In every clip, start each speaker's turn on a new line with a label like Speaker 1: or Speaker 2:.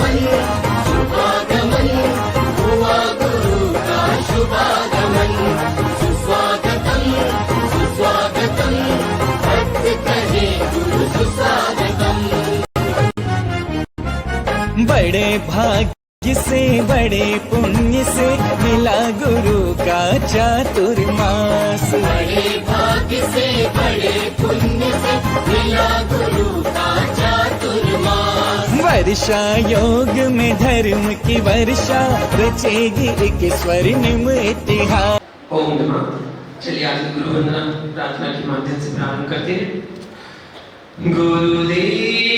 Speaker 1: शुभागमन हुआ गुरु का शुभागमन। सुस्वागतम सुस्वागतम भक्त कहे गुरु सुस्वागतम।
Speaker 2: बड़े भाग्य से बड़े पुण्य से मिला गुरु का चातुर्मास।
Speaker 1: बड़े भाग्य से बड़े पुण्य से मिला गुरु का चातुर्मास।
Speaker 2: वर्षा योग में धर्म की वर्षा रचेगी एक स्वर्णिम इतिहास।
Speaker 3: ओम नमः। चलिए आज गुरु वंदना प्रार्थना के माध्यम से प्रारंभ करते हैं। गुरुदेव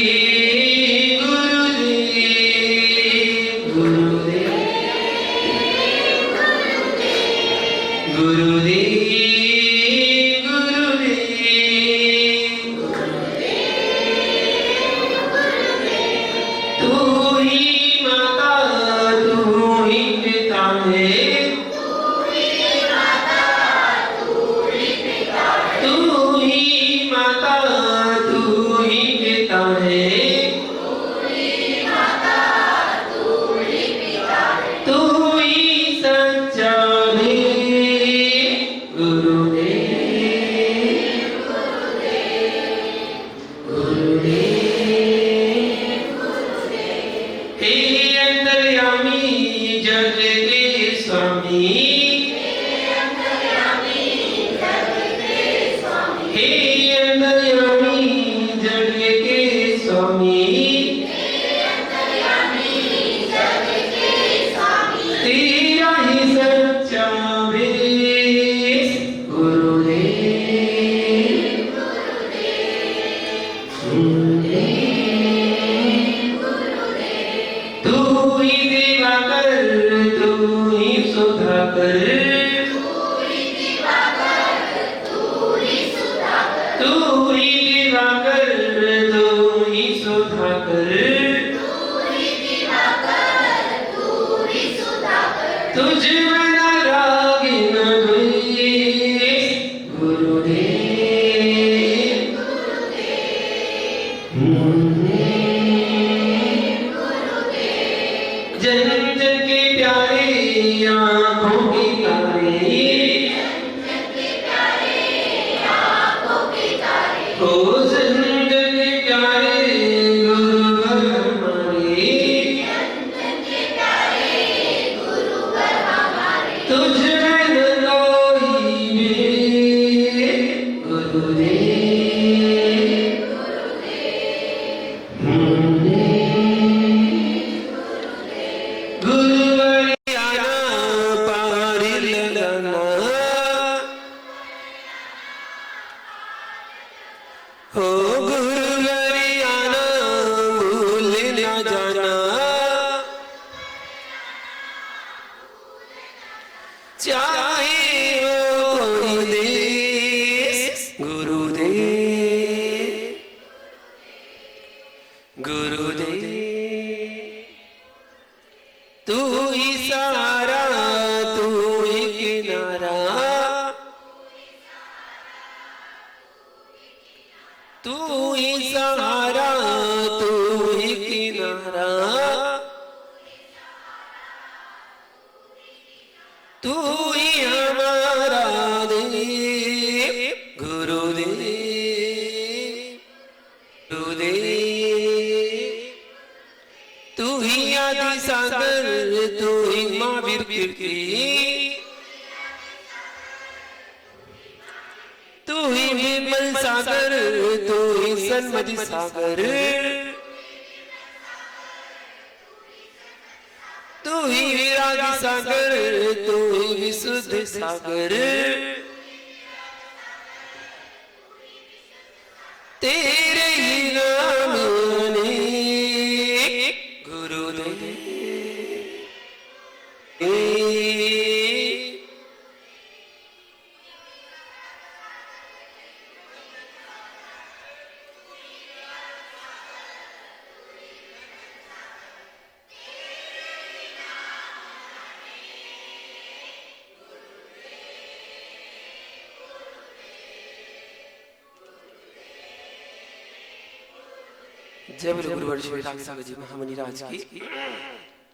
Speaker 3: जब गुरुवर श्री राग सागर जी महामुनि राज की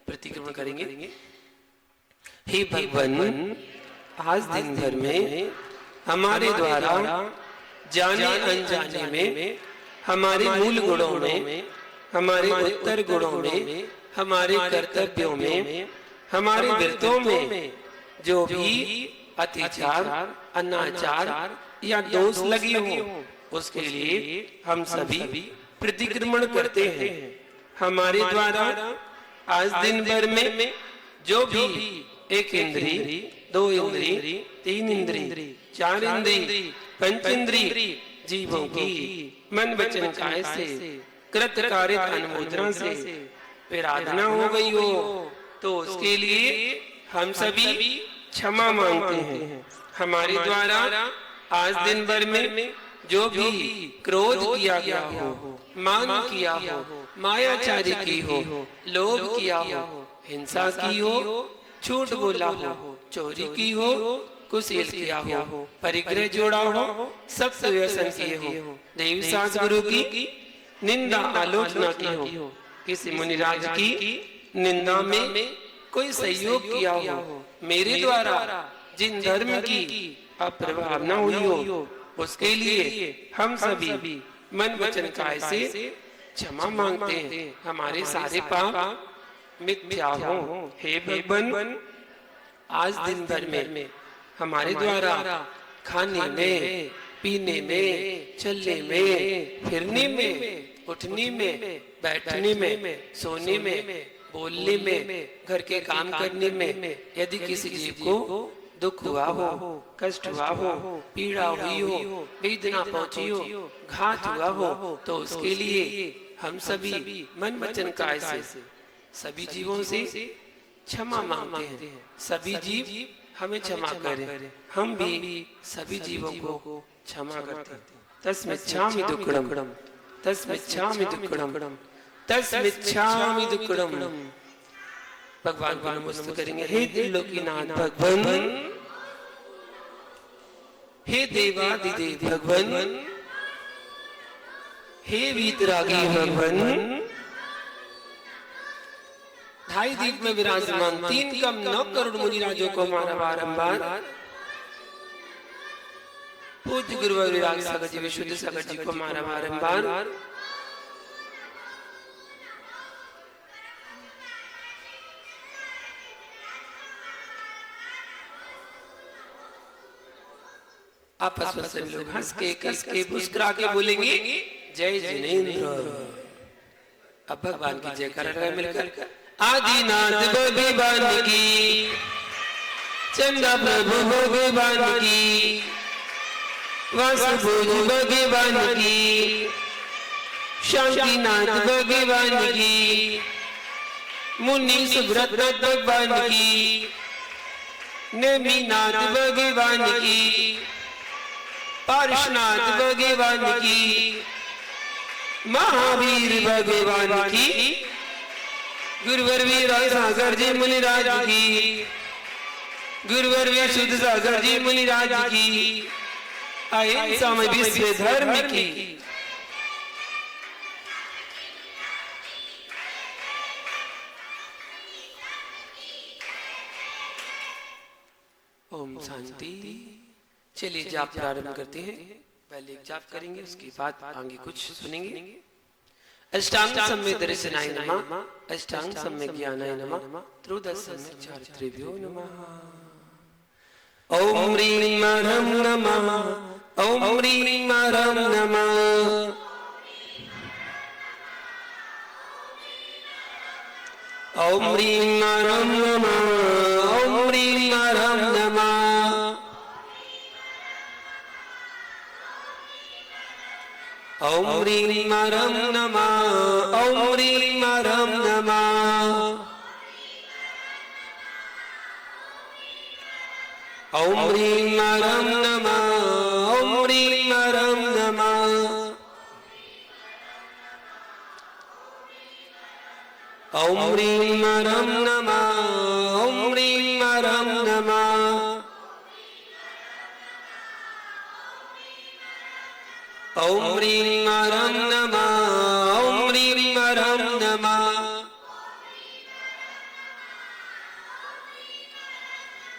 Speaker 3: प्रतिक्रमण करेंगे। हे भगवान, आज दिन भर में हमारे द्वारा जाने अनजाने में, हमारे मूल गुणों में, हमारे उत्तर गुणों में, हमारे कर्तव्यों में, हमारे व्रतों में जो भी अत्याचार, अनाचार या दोष लगी हो, उसके लिए हम सभी प्रतिक्रमण करते हैं। हमारे द्वारा आज दिन भर में जो भी एक इंद्री, दो इंद्री, तीन इंद्री, चार इंद्री, पंच इंद्री जीवों की मन वचन काया से कृत कारित अनुमोदना से विराधना हो गई हो, तो उसके लिए हम सभी क्षमा मांगते हैं। हमारे द्वारा आज दिन भर में जो भी क्रोध किया गया हो, मान किया हो, मायाचारी की हो, लोभ किया हो, हिंसा की हो, झूठ बोला हो, चोरी की हो, कुसेल किया हो, परिग्रह जोड़ा हो, सख्त व्यसन किए हो, देवी सास गुरु की निंदा आलोचना की हो, किसी मुनिराज की निंदा में कोई सहयोग किया हो, मेरे द्वारा जिन धर्म की अप्रभावना हुई हो, उसके लिए हम सभी मन वचन काया से क्षमा मांगते हैं। हमारे सारे पाप मिथ्या हो। हे भगवान, आज दिन भर में हमारे द्वारा खाने में, पीने में, चलने में, फिरने में, उठने में, बैठने में, सोने में, बोलने में, घर के काम करने में यदि किसी जीव को दुख हुआ हो, कष्ट हुआ हो, पीड़ा हुई हो, वेदना पहुंची हो, घात हुआ हो, तो उसके लिए हम सभी मन वचन काया से सभी जीवों से क्षमा मांगते हैं। सभी जीव हमें क्षमा करें, हम भी सभी जीवों को क्षमा करते हैं। तस्मिच्छामि दुक्कडम, तस्मिच्छामि दुक्कडम, तस्मिच्छामि दुक्कडम। भगवान को नमस्ते करेंगे। हे त्रिलोकीनाथ भगवान, हे देवादिदेव भगवान, हे वीतरागी भगवान, ढाई दीप में विराजमान 3 कम 9 करोड़ मुनिराजों को हमारा बारंबार पूज्य गुरुवर विराग सागर जी, विशुद्ध सागर जी को हमारा बारंबार आपस में सभी लोग हंस के, कस के, मुस्कुरा के बोलेंगे जय जिनेंद्र। अब भगवान की जय कर रहे मिलकर। आदिनाथ भगवान की, चंदा प्रभु भगवान की, वासुदेव भगवान की, शांतिनाथ भगवान की, मुनि सुब्रत भगवान की, नेमिनाथ भगवान की, पार्श्वनाथ भगवान की, महावीर भगवान की, गुरुवर विराग सागर जी मुनिराज की, गुरुवर विशुद्ध सागर जी मुनिराज की, अहिंसा में विश्व धर्म की। ओम शांति। चलिए जाप प्रारंभ करते हैं। पहले एक जाप करेंगे, उसके बाद आगे कुछ सुनेंगे। अष्टांग सम्यक दर्शनाय नमः, अष्टांग सम्यक ज्ञानाय नमः, त्रयोदश सम्यक चारित्र्यभ्यो नमः। ओम ह्रीं मरं नमः, ओम ह्रीं मरं नमः, ओम ह्रीं मरं नमः, ओम ह्रीं मरं नमः, ओम ह्रीं मरं नमः, ओम ह्रीं मरं नमः, ओम ह्रीं मरं नमः, ओम ह्रीं मरं नमः, ओम ह्रीं मरं नमः, ओम ह्रीं मरं नमः, ओम ह्रीं मरं नमः, ओम ह्रीं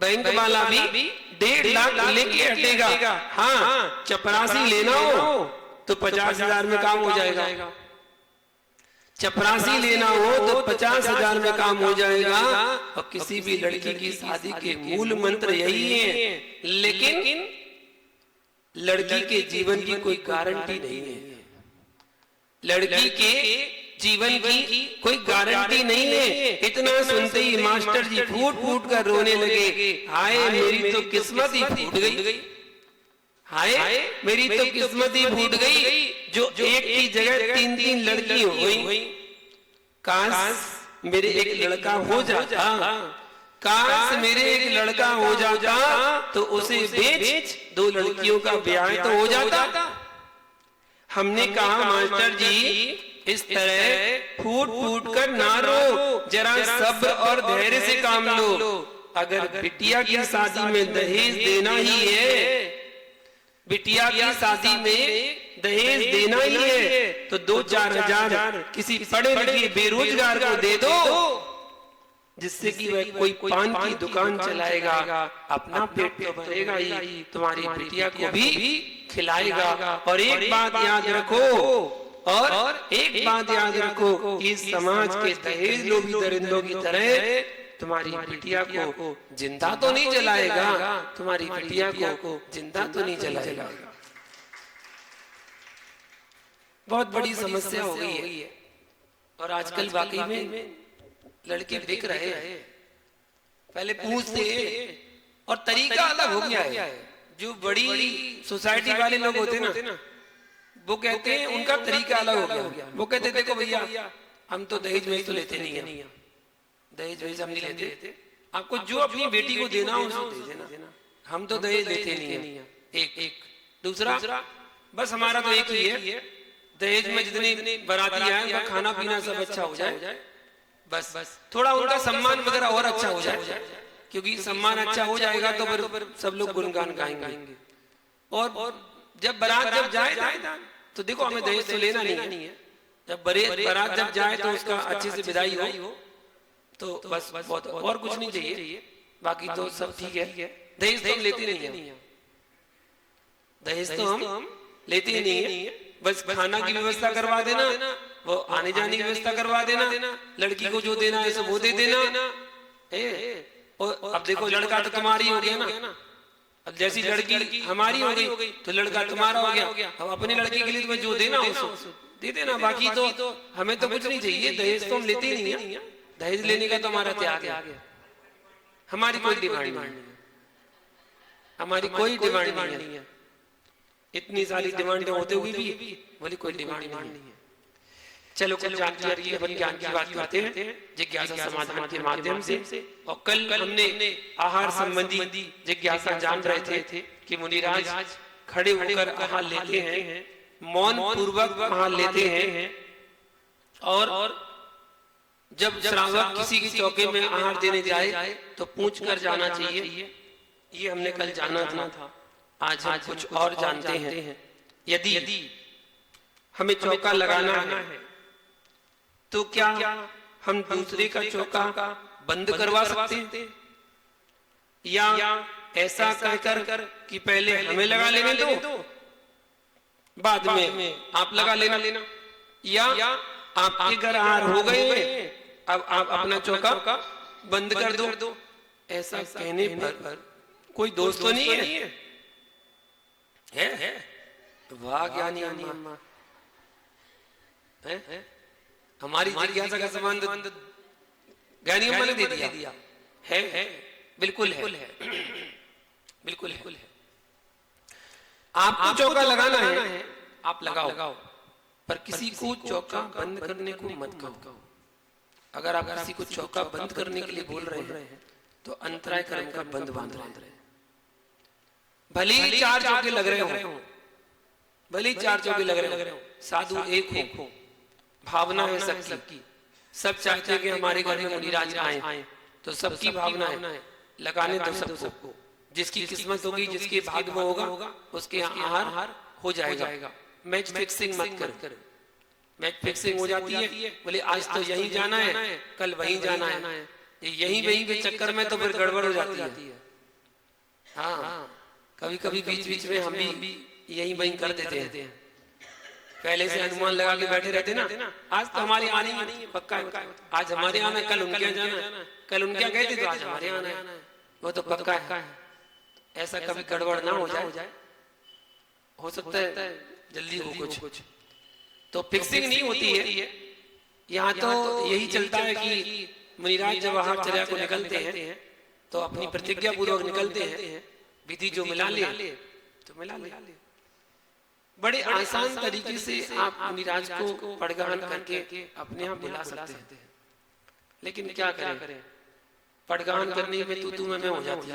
Speaker 3: बैंक वाला भी 1.5 लाख लेके हटेगा। हाँ, चपरासी लेना हो तो 50,000 में काम हो जाएगा। चपरासी लेना हो तो 50,000 में काम हो जाएगा। और किसी भी लड़की की शादी के मूल मंत्र यही है, लेकिन लड़की के जीवन की कोई गारंटी नहीं है। लड़की के जीवन की कोई गारंटी नहीं है। इतना सुनते ही मास्टर जी फूट फूट कर रोने लगे। हाय मेरी तो किस्मत ही फूट गई, हाय मेरी तो किस्मत ही फूट गई, जो एक की जगह 3-3 लड़की हो गई। काश मेरे एक लड़का हो जाता, काश मेरे एक लड़का हो जाता तो उसे बेच 2 लड़कियों का ब्याह तो हो जाता। हमने कहा मास्टर जी इस तरह फूट फूट कर ना रो, जरा सब्र और धैर्य से काम लो। अगर बिटिया की शादी में दहेज देना ही है, बिटिया की शादी में दहेज देना ही है, तो 2-4 हजार किसी पढ़े लिखे बेरोजगार को दे दो, जिससे कि वह कोई पान की दुकान चलाएगा, अपना पेट तो भरेगा ही, तुम्हारी बिटिया को भी खिलाएगा। और एक बात याद रखो, और एक बात याद रखो कि समाज के दहेज लोभी दरिंदों की तरह तुम्हारी बिटिया को जिंदा तो नहीं जलाएगा, तुम्हारी बिटिया को जिंदा तो नहीं जलाएगा। बहुत बड़ी समस्या हो गई है। और आजकल वाकई में लड़के बिक रहे हैं। पहले पूछते और तरीका अलग हो गया है। जो बड़ी सोसाइटी वाले लोग होते ना, वो कहते हैं उनका तरीका अलग हो गया। वो कहते देखो भैया हम तो दहेज में तो लेते नहीं है, दहेज वहेज हम नहीं लेते, आपको जो अपनी बेटी को देना हो उसको दे देना, हम तो दहेज लेते नहीं है। एक दूसरा, बस हमारा तो एक ही है, दहेज में जितने बाराती आए उनका खाना पीना सब अच्छा हो जाए, बस थोड़ा उनका सम्मान वगैरह और अच्छा हो जाए, क्योंकि सम्मान अच्छा हो जाएगा तो फिर सब लोग गुणगान गाएंगे। और जब बारात जब जाए तो देखो हमें दहेज तो लेना नहीं है, जब बारात जब जाए तो उसका अच्छे से विदाई हो तो बस बहुत, और कुछ नहीं चाहिए, बाकी तो सब ठीक है। दहेज तो हम लेते नहीं है, दहेज तो हम लेते ही नहीं है, बस खाना की व्यवस्था करवा देना, वो आने जाने की व्यवस्था करवा देना, लड़की को जो देना है सब वो दे देना। और अब देखो लड़का तो तुम्हारी हो गया ना, अब जैसी लड़की हमारी हो गई तो लड़का तुम्हारा हो गया। अब अपने लड़के के लिए तुम्हें जो देना हो दे देना, बाकी तो हमें तो कुछ नहीं चाहिए। दहेज तो हम लेते ही नहीं है, दहेज लेने का तो हमारा त्याग है, हमारी कोई डिमांड नहीं है, हमारी कोई डिमांड नहीं है। इतनी सारी डिमांडें होते हुए भी बोली कोई डिमांड नहीं है। चलो कुछ जानकारी अपन ज्ञान की बात करते हैं जिज्ञासा समाधान के माध्यम से। और कल हमने आहार संबंधी जिज्ञासा जान रहे थे कि मुनिराज खड़े होकर आहार लेते हैं, मौन पूर्वक आहार लेते हैं, और जब श्रावक किसी की चौके में आहार देने जाए तो पूछ कर जाना चाहिए। ये हमने कल जाना था, आज हम कुछ और जानते हैं। यदि हमें चौका लगाना है तो क्या हम दूसरे का चौका बंद करवा सकते हैं, या ऐसा कहकर कि पहले हमें लगा लेने दो, बाद में आप लगा लेना, या आपके घर आहार हो गए अब आप अपना चौका बंद कर दो। ऐसा कहने पर कोई दोस्त तो नहीं है? वाह ज्ञानी अम्मा, हमारी जिज्ञासा का संबंध ज्ञानी अम्मा ने दे दिया है। बिल्कुल है, बिल्कुल है। आपको चौका लगाना है आप लगाओ, पर किसी को चौका बंद करने को मत कहो। अगर आप किसी को चौका बंद करने के लिए बोल रहे हैं तो अंतराय कर्म का बंद बांध रहे हैं। भले ही 4 चौके लग रहे हो, भले ही 4 चौके लग रहे हो, साधु एक हो, भावना है सबकी, सब चाहते हैं कि हमारे घर में मुनिराज आए, तो सबकी भावना है लगाने तो सबको, जिसकी किस्मत होगी, जिसके भाग्य में होगा उसके आहार हो जाएगा। मैच फिक्सिंग मत कर। मैच फिक्सिंग हो जाती है, बोले आज तो यहीं जाना है, कल वहीं जाना है, यहीं वहीं के चक्कर में तो फिर गड़बड़ हो जाती है। हाँ, कभी कभी बीच बीच में हम भी यही वही कर देते हैं, पहले से अनुमान लगा के बैठे रहते ना, आज तो हमारे आने ही नहीं, पक्का है, आज हमारे आना है, कल उनके यहाँ जाना है, कल उनके यहाँ गए थे तो आज हमारे आना है, वो तो पक्का है। ऐसा कभी गड़बड़ ना हो जाए, हो सकता है जल्दी हो कुछ, तो फिक्सिंग नहीं होती है। यहाँ तो यही चलता है कि मुनिराज जब आहारचर्या को निकलते हैं तो अपनी प्रतिज्ञा पूर्वक निकलते हैं, विधि जो मिला ले तो मिला ले। बड़े आसान तरीके से आप मुनिराज को पड़गान करके अपने यहाँ बुला सकते हैं, लेकिन क्या करें, पड़गान करने में तू में हो जाती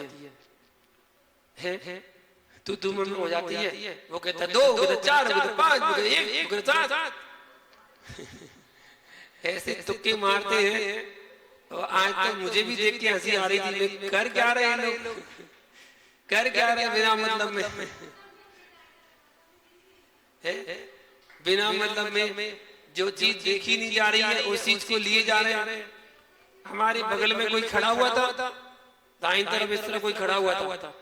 Speaker 3: है, तू में हो जाती है। वो कहता 2 4 5 1 7 ऐसे तुक्के मारते हैं। और आज तो मुझे भी देख के हंसी आ रही थी, कर क्या रहे हैं लोग, कर क्या रहे बिना मतलब में, बिना मतलब में जो चीज देखी नहीं जा रही है उस चीज को लिए जा रहे हैं। हमारे बगल में कोई खड़ा हुआ था, दाईं तरफ इस तरह कोई खड़ा हुआ था,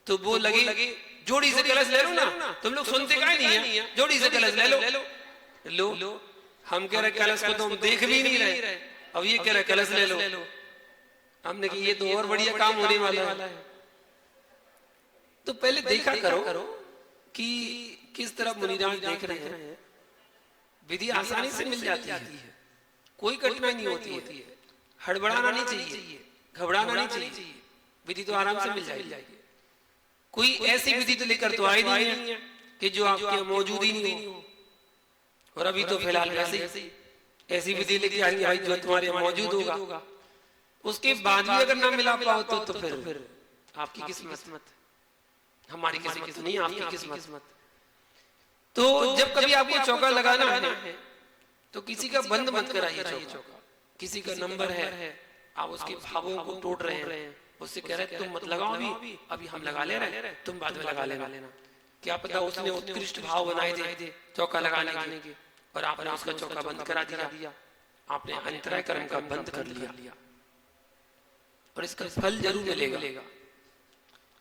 Speaker 3: तो वो लगे जोड़ी से कलश ले लो ना, तुम लोग सुनते काहे नहीं है, जोड़ी से कलश ले लो। हम कह रहे कलश को तो हम देख भी नहीं रहे, अब ये कह रहे कलश ले लो। हमने कहा ये तो और बढ़िया काम होने वाला है। तो पहले देखा करो कि किस तरह मुनिराज देख रहे हैं, विधि आसानी से मिल जाती है, कोई कठिनाई नहीं होती है, हड़बड़ाना नहीं चाहिए, घबराना नहीं चाहिए, विधि तो आराम से मिल जाएगी। कोई ऐसी विधि तो लेकर तो आई नहीं है कि जो आपके मौजूद ही नहीं हो, और अभी तो फिलहाल ऐसी विधि लेके आएंगे भाई जो तुम्हारे मौजूद होगा, उसके बाद भी अगर ना मिला पाओ तो फिर आपकी किस्मत, हमारी किस्मत नहीं, आपकी किस्मत। तो जब कभी आपको चौका लगाना है तो किसी का बंद मत कराइए चौका, किसी का नंबर है, आप उसके भावों को तोड़ रहे हैं, उससे कह रहे तुम मत लगाओ अभी हम लगा ले रहे हैं, तुम बाद में लगा लेना। क्या पता उसने उत्कृष्ट भाव बनाए थे चौका लगाने के, और आपने उसका चौका बंद करा दिया, आपने अंतराय कर्म का बंद कर लिया, और इसका फल जरूर मिलेगा।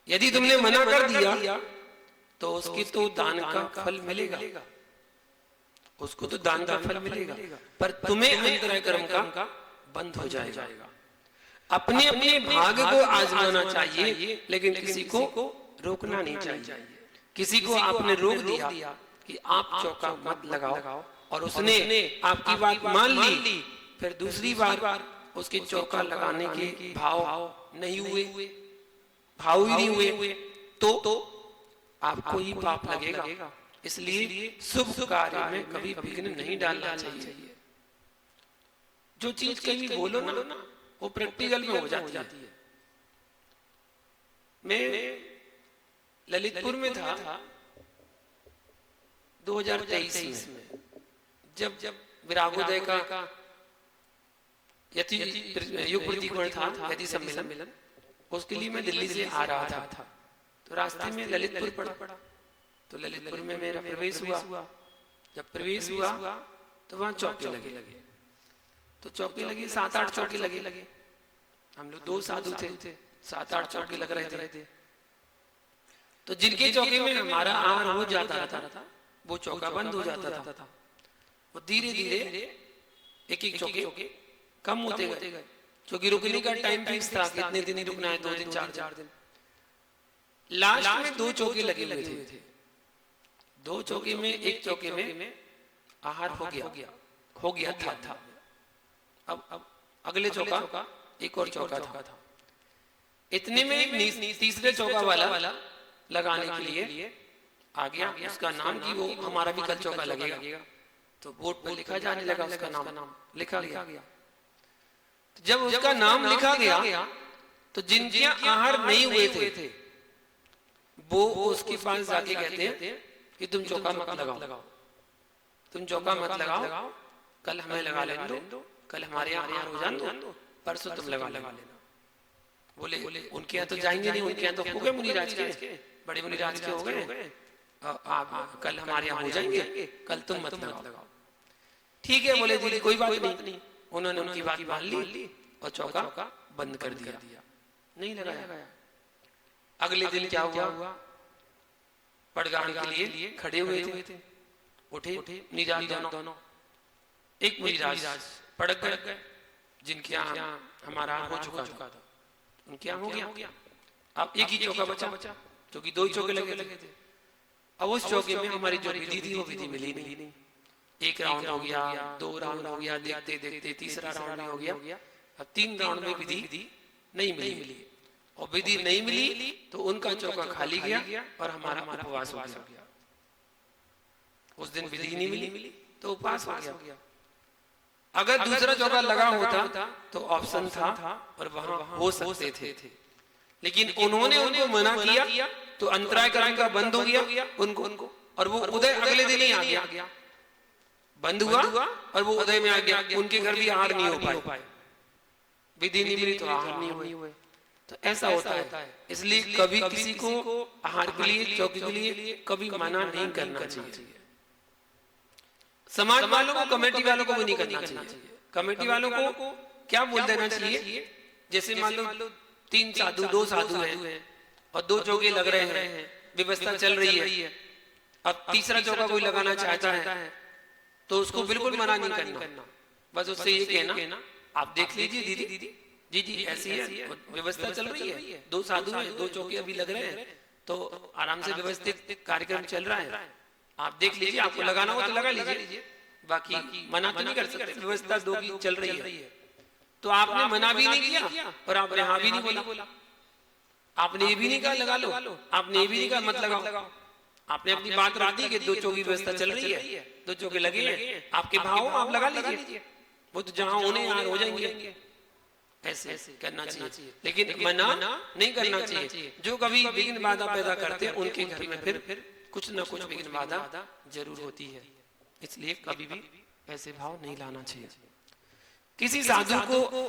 Speaker 3: यदि तुमने मना कर दिया तो उसकी तो दान का फल मिलेगा, उसको तो दान का फल मिलेगा, पर तुम्हें अंतराय कर्म का बंद हो जाएगा। अपने अपने भाग्य को आजमाना चाहिए, लेकिन किसी को रोकना नहीं चाहिए। किसी को आपने रोक दिया कि आप चौका मत लगाओ, और उसने आपकी बात मान ली, फिर दूसरी बार उसके चौका लगाने के भाव नहीं हुए, भाव ही नहीं हुए, तो आपको ही पाप लगेगा। इसलिए शुभ कार्य में कभी विघ्न नहीं डालना चाहिए। जो चीज कभी बोलो ना वो प्रैक्टिकल में हो जाती है। मैं ललितपुर में था 2023 में, जब विरागोदय का युग प्रतिकोण था, यति सम्मेलन, उसके लिए मैं दिल्ली से आ रहा था, तो रास्ते में ललितपुर पड़ा, तो ललितपुर में मेरा प्रवेश हुआ। जब प्रवेश हुआ तो वहां चौके लगे, तो चौके लगे 7-8 चौके लगे। हम लोग 2 साधु थे, 7-8 चौके लग रहे थे। तो जिनके चौके में हमारा आहार हो जाता था वो चौका बंद हो जाता था। वो धीरे धीरे एक चौके कम होते गए, क्योंकि रुकने का टाइम फिक्स था, कितने दिन ही रुकना है, 2 दिन 4 दिन। लास्ट में 2 चौके लगे हुए थे। 2 चौके में, एक चौके में आहार हो गया था। अब अगले चौका एक और चौका था। इतने में तीसरे चौका वाला लगाने के लिए आ गया, उसका नाम की वो हमारा भी कल चौका लगेगा, तो बोर्ड पर लिखा जाने लगा, उसका नाम लिखा गया। तो जब उसका नाम लिखा गया तो जिनके आहार नहीं हुए थे वो उसके पास जाके कहते हैं कि तुम चौका मत लगाओ, तुम चौका मत लगाओ, कल हमें लगा लेने दो, कल हमारे यहाँ आहार हो जाने दो, परसों तुम लगा लेना। बोले उनके यहाँ तो जाएंगे नहीं, उनके यहाँ तो हो गए मुनिराज के, बड़े मुनिराज के हो गए, आप कल हमारे यहाँ हो जाएंगे, कल तुम मत लगाओ। ठीक है बोले जी, कोई बात नहीं। उन्होंने उनकी बात मान ली और चौका बंद कर दिया, नहीं लगाया। अगले दिन क्या हुआ, पड़गान के लिए खड़े हुए थे, उठे निराज दोनों। एक मुनिराज पड़क गए, जिनके यहाँ हमारा हो चुका था, उनके यहाँ हो गया। अब एक ही चौका बचा, क्योंकि 2 ही चौके लगे थे। अब उस चौके में हमारी जो विधि थी वो विधि मिली नहीं। 1 राउंड हो गया, 2 राउंड हो गया, देखते देखते तीसरा राउंड हो गया। अब 3 राउंड में विधि नहीं मिली, और विधि नहीं मिली तो उनका चौका खाली गया और हमारा उपवास हो गया। उस दिन विधि नहीं मिली तो उपवास हो गया। अगर दूसरा चौका लगा होता तो ऑप्शन था और वहां हो सकते थे, लेकिन उन्होंने उनको मना किया तो अंतराय कर्म का बंद हो गया उनको, और वो उदय अगले दिन ही आ गया। बंद हुआ और वो उदय में आ गया। उनके घर भी आहार नहीं हो पाए, विधि नहीं मिली तो आहार नहीं हुए। तो ऐसा होता है। इसलिए कभी किसी को आहार के लिए, चौकी के लिए कभी मना नहीं करना चाहिए। समाज वालों को, कमेटी वालों को वो नहीं करना चाहिए। कमेटी वालों को क्या बोल देना चाहिए, जैसे मान लो 3 साधु, 2 साधु हैं और 2 चौके लग रहे हैं, व्यवस्था चल रही है। अब तीसरा चौका कोई लगाना चाहता है तो उसको बिल्कुल मना नहीं करना। बस उससे ये कहना, आप देख लीजिए दीदी, जी ऐसी है, व्यवस्था चल रही है, 2 साधु हैं, 2 चौके अभी लग रहे हैं, तो आराम से व्यवस्थित कार्यक्रम चल रहा है, आप देख लीजिए, आपको लगाना हो तो लगा लीजिए, बाकी मना तो नहीं कर सकते, व्यवस्था 2 की चल रही है। तो आपने मना भी नहीं किया और आपने हाँ भी नहीं बोला। आपने ये भी नहीं कहा लगा लो, आपने ये भी नहीं कहा मत लगाओ। आपने अपनी बात रख दी कि 2 चौकी व्यवस्था चल रही है, 2 चौके लगे हैं, आपके भाव आप लगा लीजिए, वो तो जहां होने यार हो जाएंगे। ऐसे करना चाहिए, लेकिन मना नहीं करना चाहिए। जो कभी विघ्न बाधा पैदा करते हैं उनके घर में फिर कुछ न कुछ विघ्न बाधा जरूर होती है। इसलिए कभी भी ऐसे भाव नहीं लाना चाहिए। किसी साधु को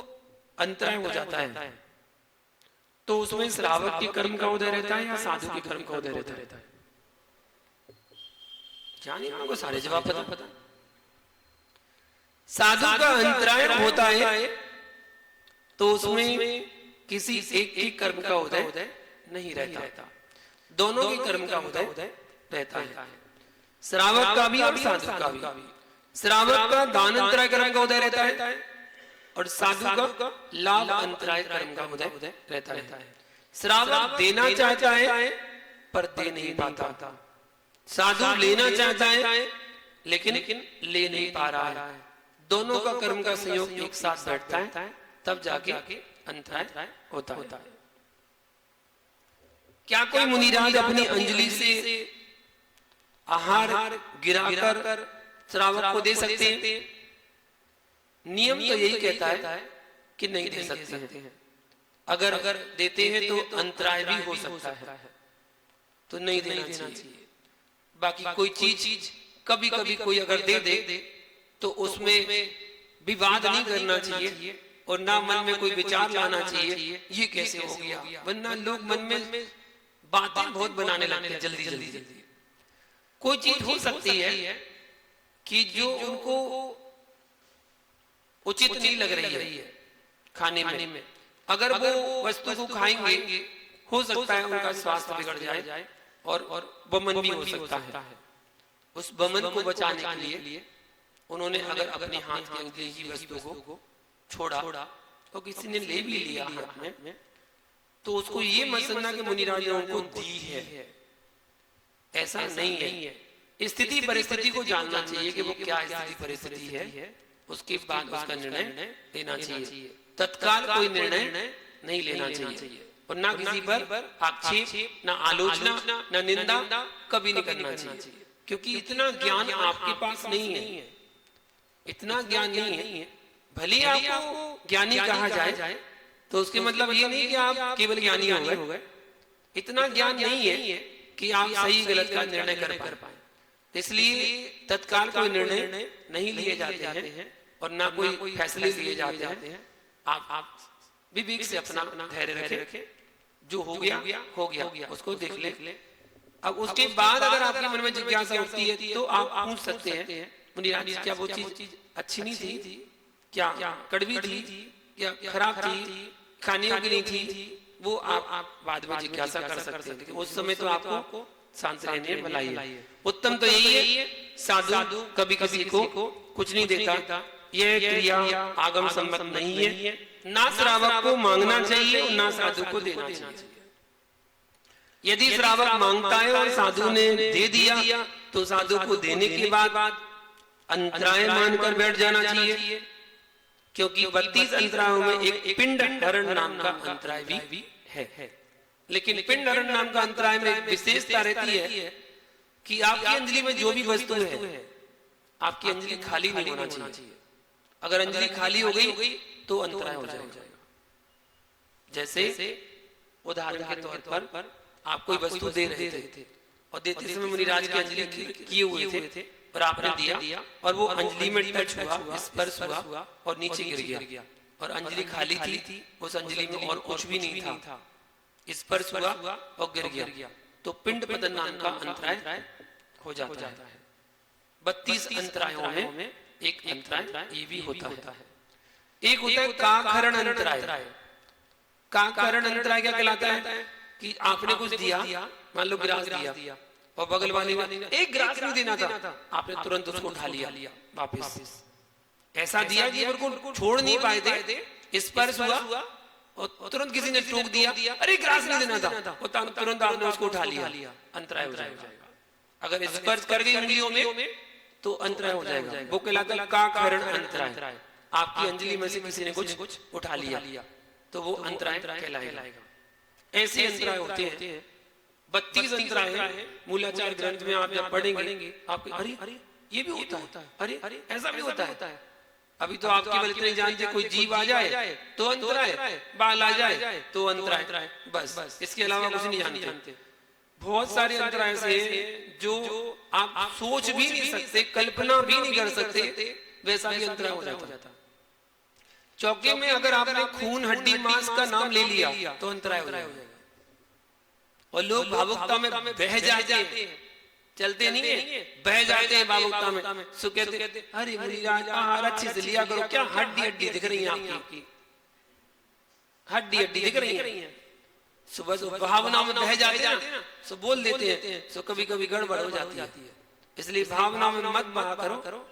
Speaker 3: अंतराय हो जाता है तो उसमें श्रावक के कर्म का उदय रहता है या साधु के कर्म का उदय रहता है? जानिए, आपको सारे जवाब पता। साधु का अंतराय होता है तो उसमें किसी एक के कर्म का उदय नहीं रहता, दोनों के कर्म का उदय रहता है, श्रावक का भी और साधु का भी। श्रावक का दान अंतराय कर्म का उदय रहता है और साधु का लाभ अंतराय कर्म का उदय रहता है। श्रावक देना चाहता है पर दे नहीं पाता, साधु लेना चाहता है लेकिन ले नहीं पा रहा है। दोनों का कर्म का संयोग एक साथ बैठता है, तब जाके अंतराय होता है। क्या कोई मुनिराज अपनी अंजलि से आहार गिराकर श्रावक को दे सकते हैं? नियम तो यही कहता है कि नहीं दे सकते हैं। अगर देते हैं तो अंतराय भी हो सकता है, तो नहीं देना चाहिए। बाकी कोई चीज कभी कभी कोई अगर दे तो उसमें विवाद नहीं करना चाहिए और ना मन में कोई विचार लाना चाहिए ये कैसे हो गया, वरना लोग मन में बातें बहुत बनाने लगते हैं जल्दी। कोई चीज हो सकती है कि जो उनको उचित नहीं लग रही है खाने में, अगर वो वस्तु को खाएंगे हो सकता है उनका स्वास्थ्य बिगड़ जाए और बमन भी हो सकता है। उस बमन को बचाने के लिए उन्होंने अगर अपने हाथ के अंदर की वस्तु को छोड़ा तो किसी ने ले भी लिया हाथ में, तो उसको ये मत समझना कि मुनिराज ने उनको दी है, ऐसा नहीं है। स्थिति परिस्थिति को जानना चाहिए कि वो क्या स्थिति परिस्थिति है, उसके बाद उसका निर्णय लेना चाहिए। तत्काल कोई निर्णय नहीं लेना चाहिए और ना किसी पर आक्षेप, ना आलोचना, ना निंदा कभी नहीं करना चाहिए, क्योंकि इतना ज्ञान आपके पास नहीं है, इतना ज्ञान नहीं है। भले आपको ज्ञानी कहा जाए तो उसके मतलब ये नहीं कि आप केवल ज्ञानी हो गए, इतना ज्ञान नहीं है कि आप सही गलत का निर्णय कर पाए। इसलिए तत्काल कोई निर्णय नहीं लिए जाते हैं और ना कोई फैसले लिए जाते हैं। आप विवेक से अपना धैर्य रखें, जो हो गया उसको देख ले। अब उसके बाद अगर आपके मन में जिज्ञासा होती है तो आप पूछ सकते हैं, मुनिराज क्या वो चीज अच्छी नहीं थी, क्या कड़वी थी, या खराब थी, खाने योग्य नहीं थी, वो आप बाद में जिज्ञासा कर सकते हैं, लेकिन उस समय तो आपको शांत रहने बुलाइए। उत्तम तो यही है, साधु कभी किसी को कुछ नहीं देता, यह क्रिया आगम सम्मत नहीं है। ना श्रावक को मांगना चाहिए और ना साधु को देना चाहिए। यदि श्रावक मांगता है और साधु ने दे दिया तो साधु को देने के बाद अंतराय मानकर बैठ जाना चाहिए, क्योंकि 32 अंतरायों में एक पिंड हरण नाम का अंतराय भी है। लेकिन पिंड हरण नाम का अंतराय में विशेषता रहती है कि आपकी अंजलि में जो भी वस्तु है, आपकी अंजलि खाली नहीं होना चाहिए। अगर अंजलि खाली हो गई तो अंतराय हो जाएगा। जैसे उदाहरण के तौर पर आप कोई वस्तु दे रहे थे और देते समय मुनिराज की अंजलि किए हुए थे और आपने दिया और वो अंजलि में टच हुआ, स्पर्श हुआ और नीचे गिर गया और अंजलि खाली थी, उस अंजलि में और कुछ भी नहीं था, स्पर्श हुआ और गिर गया, तो पिंड पतन नाम का अंतराय हो जाता है। 32 अंतरायों में एक अंतराय ये भी होता है। एक होता है काकहरण अंतराय। काकहरण अंतराय क्या कहलाता है कि आपने कुछ दिया, मान लो गिलास दिया और बगल वाले ने एक गिलास नहीं देना था, आपने तुरंत उसको उठा लिया वापस। ऐसा दिया कि बिल्कुल छोड़ नहीं पाए थे, स्पर्श हुआ और तुरंत किसी ने टोक दिया, अरे गिलास नहीं देना था, और तुरंत आपने उसको उठा लिया, अंतराय हो जाएगा। अगर स्पर्श कर गई उंगलियों में तो अंतराय हो जाएगा, वो कहलाता है काकहरण अंतराय। आपकी अंजलि में से किसी ने कुछ उठा लिया तो वो अंतराय कहलाएगा। ऐसे अंतराय होते हैं। 32 अंतराय है। मूलाचार ग्रंथ में आप जब पढ़ेंगे आप अरे ये भी होता है, अरे ऐसा भी होता है। अभी तो आप केवल इतना जानते, कोई जीव आ जाए तो अंतराय, बाल आ जाए तो अंतराय, बस इसके अलावा कुछ नहीं जानते। बहुत सारे अंतराय ऐसे हैं जो आप सोच भी नहीं सकते, कल्पना भी नहीं कर सकते, वैसा भी अंतराय हो जाता। चौके में अगर आपने खून हड्डी मांस का नाम ले लिया तो अंतराय हो जाएगा। और लोग भावुकता में बह जाते हैं, चलते नहीं है, बह जाते हैं भावुकता में। सो कहते अरे मुनिराज आहार अच्छे से लिया करो, क्या हड्डी दिख रही है आपकी, हड्डी दिख रही है। सुबह भावना में बह जाते हैं सो बोल देते हैं, सो कभी कभी गड़बड़ हो जाती है। इसलिए भावना में मत बहा करो,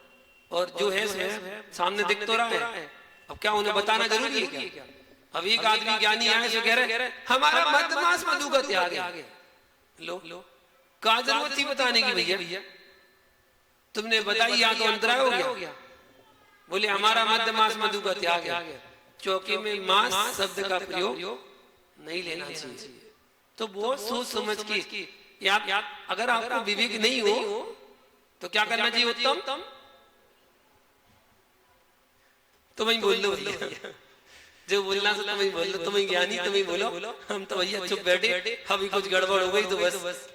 Speaker 3: और जो है सामने दिख तो रहा है, अब क्या उन्हें बताना जरूरी है क्या? अब एक आदमी ज्ञानी आए जो कह रहे हमारा मध्य मास मधु का त्याग है। लो का जरूरत थी बताने की भैया, तुमने बताई या तो अंतराय हो गया। बोले हमारा मध्य मास मधु का त्याग है। चौके में मास शब्द का प्रयोग नहीं लेना चाहिए। तो बहुत सोच समझ के अगर आपको विवेक नहीं हो तो क्या करना चाहिए? उत्तम तुम ही बोल लो भैया, जो बोलना से तुम ही बोल लो, तुम ही ज्ञानी तुम ही बोलो, हम तो भैया चुप बैठे, अभी कुछ गड़बड़ हो गई तो बस।